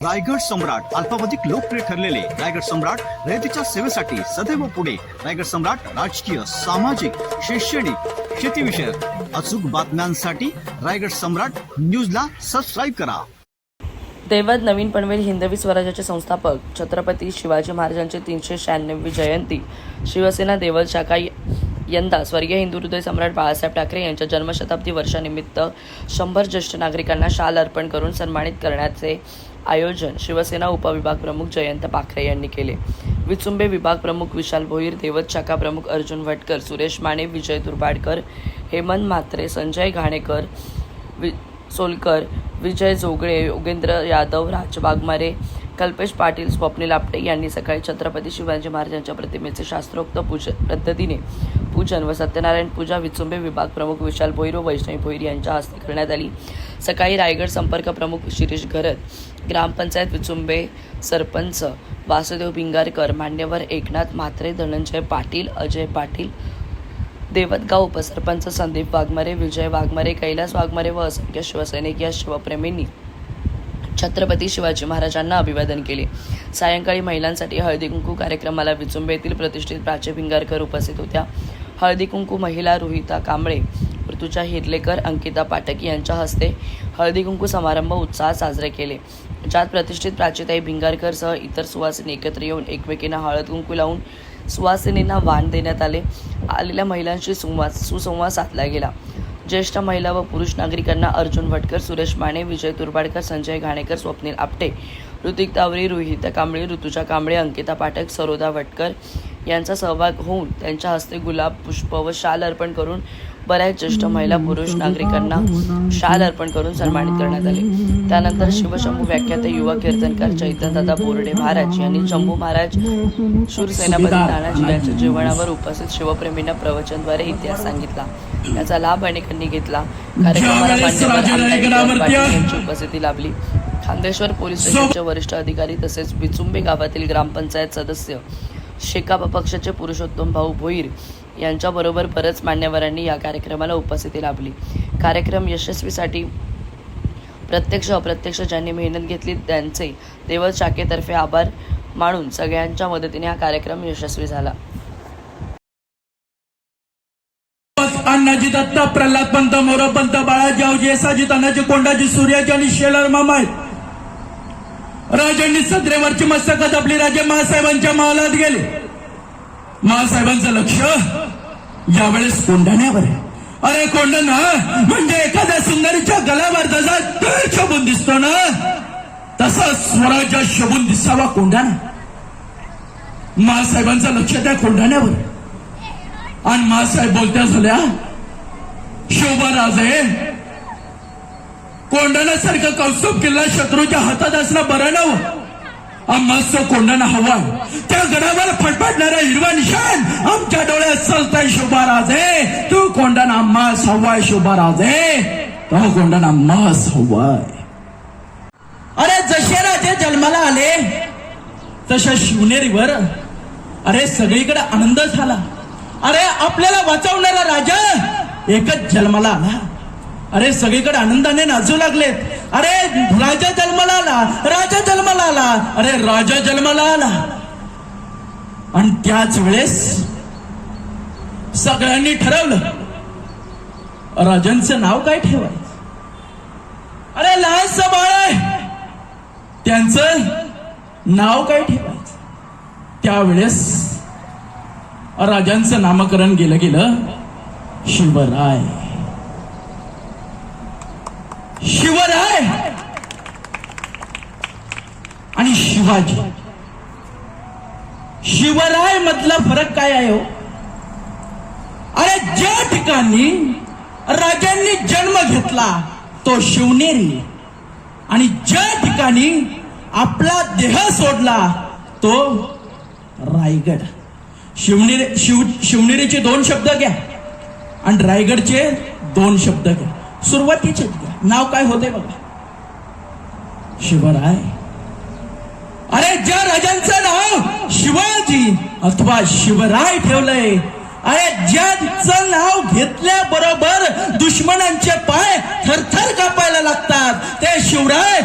रायगड सम्राट अल्पावधीत लोकप्रिय ठरलेले रायगड सम्राट रयतेच्या सेवेसाठी सदैव पुढे. रायगड सम्राट राजकीय, सामाजिक, शैक्षणिक, शेतीविषयक अचूक बातम्यांसाठी रायगड सम्राट न्यूजला सबस्क्राईब करा. दैवत नवीन पनवेल हिंदवी स्वराज्याचे संस्थापक छत्रपती शिवाजी महाराजांची 396वी जयंती. शिवसेना दैवत शाखा यंदा स्वर्गीय हिंदू हृदय सम्राट बाळासाहेब ठाकरे यांच्या जन्मशताब्दी वर्षानिमित्त 100 ज्येष्ठ नागरिकांना शाल अर्पण करून सन्मानित करण्याचे आयोजन शिवसेना उपविभाग प्रमुख जयंत पाखरे यांनी केले. विचुंबे विभाग प्रमुख विशाल भोईर, दैवत शाखा प्रमुख अर्जुन भटकर, सुरेश माने, विजय दुर्बाडकर, हेमंत म्हात्रे, संजय घाणेकर, सोलकर, विजय जोगळे, योगेंद्र यादव, राज वाघमारे, कल्पेश पाटील, स्वप्नील आपटे यांनी सकाळी छत्रपती शिवाजी महाराजांच्या प्रतिमेचे शास्त्रोक्त पद्धतीने पूजन व सत्यनारायण पूजा विचुंबे विभाग प्रमुख विशाल भोईर व वैष्णवी भोईर यांच्या हस्ते करण्यात आली. सकाळी रायगड संपर्क प्रमुख शिरीष घरत, ग्रामपंचायत विचुंबे सरपंच वासुदेव भिंगारकर, मान्यवर एकनाथ म्हात्रे, धनंजय पाटील, अजय पाटील, देवतगाव उपसरपंच संदीप वाघमारे, विजय वाघमारे, कैलास वाघमारे व असंख्य शिवसैनिक या शिवप्रेमींनी छत्रपती शिवाजी महाराजांना अभिवादन केले. सायंकाळी महिलांसाठी हळदी कुंकू कार्यक्रमाला विचुंबे येथील प्रतिष्ठित प्राची भिंगारकर उपस्थित होत्या. हळदी कुंकू महिला रोहिता कांबळे, ऋतुजा हिरलेकर, अंकिता पाठक यांच्या हस्ते हळदी कुंकू समारंभ उत्साहात साजरे केले, ज्यात प्रतिष्ठित प्राचीताई भिंगारकरसह इतर सुवासिनी एकत्र येऊन एकमेकींना हळद कुंकू लावून सुवासिनींना वाण देण्यात आले. आलेल्या महिलांशी सुसंवाद साधला गेला. ज्येष्ठ महिला व पुरुष नागरिकांना अर्जुन भटकर, सुरेश माने, विजय दुर्बाडकर, संजय घाणेकर, स्वप्नील आपटे, ऋतिक तावरी, रोहिता कांबळे, ऋतुजा कांबळे, अंकिता पाठक, सरोदा भटकर यांचा सहभाग होऊन त्यांच्या हस्ते गुलाब, पुष्प व शाल अर्पण करून बऱ्याच ज्येष्ठ महिला पुरुष नागरिकांना शाल अर्पण करून सन्मानित करण्यात आले. त्यानंतर शिवशंभू व्याख्याते युवा कीर्तनकार चैतन्यदादा बोर्डे महाराज यांनी शंभू महाराज, शूरसेनापती तानाजी यांच्या जीवनावर उपस्थित शिवप्रेमींना प्रवचनद्वारे इतिहास सांगितला. याचा लाभ अनेकांनी घेतला. कार्यक्रमाला मान्यवर यांची उपस्थिती लाभली. खांदेश्वर पोलीस स्टेशनचे वरिष्ठ अधिकारी तसेच विचुंबे गावातील ग्रामपंचायत सदस्य, शेकाप पक्षाचे पुरुषोत्तम भाऊ भोईर यांच्याबरोबर बरेच मान्यवरांनी या कार्यक्रमाला उपस्थिती लाभली. कार्यक्रम यशस्वीसाठी प्रत्यक्ष अप्रत्यक्ष ज्यांनी मेहनत घेतली त्यांचे दैवत शाखेतर्फे आभार मानून सगळ्यांच्या मदतीने हा कार्यक्रम यशस्वी झाला. अण्णाजी दत्ता, प्रल्हाद पंत, मोरपंत, बाळाजी, आवजी, येसाजी, तानाजी, कोंडाजी, सूर्याजी आणि शेलार मामाय राजांनी सत्रेवरची मस्तक दाबली. राजे महासाहेबांच्या महालात गेले. महासाहेबांचं लक्ष यावेळेस कोंढाण्यावर आहे. अरे कोंढाणा म्हणजे एखाद्या सुंदरीच्या गळ्यावर जसा शोभून दिसतो ना, तसा स्वराज्यात शोभून दिसावा कोंढाणा. महासाहेबांचं लक्ष त्या कोंढाण्यावर आणि महासाहेब बोलत्या झाल्या, शोभाराजे कोंढाण्यासारखं कौस्तुभ किल्ला शत्रूच्या हातात असणं बरं नव्हतं. आम्हास तो कोंढाणा हवा, त्या गडावर फटफटणारा हिरवा निशाण आमच्या डोळ्यात चालताय. शोभाराजे तू कोंढाणा आम्हास हवाय. शोभाराजे तो कोंढाणा आम्हास हवाय. अरे जसे राजे जन्माला आले तशा शिवनेरीवर अरे सगळीकडे आनंद झाला. अरे आपल्याला वाचवणारा राजा एकच जन्माला आला. अरे सगळीकडे आनंदाने नाचू लागलेत. अरे राजा जन्माला आला, राजा जन्माला आला, अरे राजा जन्माला आला. आणि त्याच वेळेस सगळ्यांनी ठरवलं राजांचं नाव काय ठेवायचं. अरे लहानसं बाळ आहे, त्यांचं नाव काय ठेवायचं. त्यावेळेस राजांचं नामकरण गेलं शिवराय. शिवराय आणि शिवाजी. शिवराय मधला फरक काय आहे हो. अरे ज्या ठिकाणी राजांनी जन्म घेतला तो शिवनेरी, आणि ज्या ठिकाणी आपला देह सोडला तो रायगड. शिवनेरीचे 2 शब्द घ्या आणि रायगडचे 2 शब्द घ्या. सुरुवातीचे घ्या. नाव काय होते बघा, शिवराय. अरे ज्या राजांचं नाव शिवाजी अथवा शिवराय ठेवलंय, अरे ज्याचं नाव घेतल्याबरोबर दुश्मनांचे पाय थरथर कापायला लागतात, ते शिवराय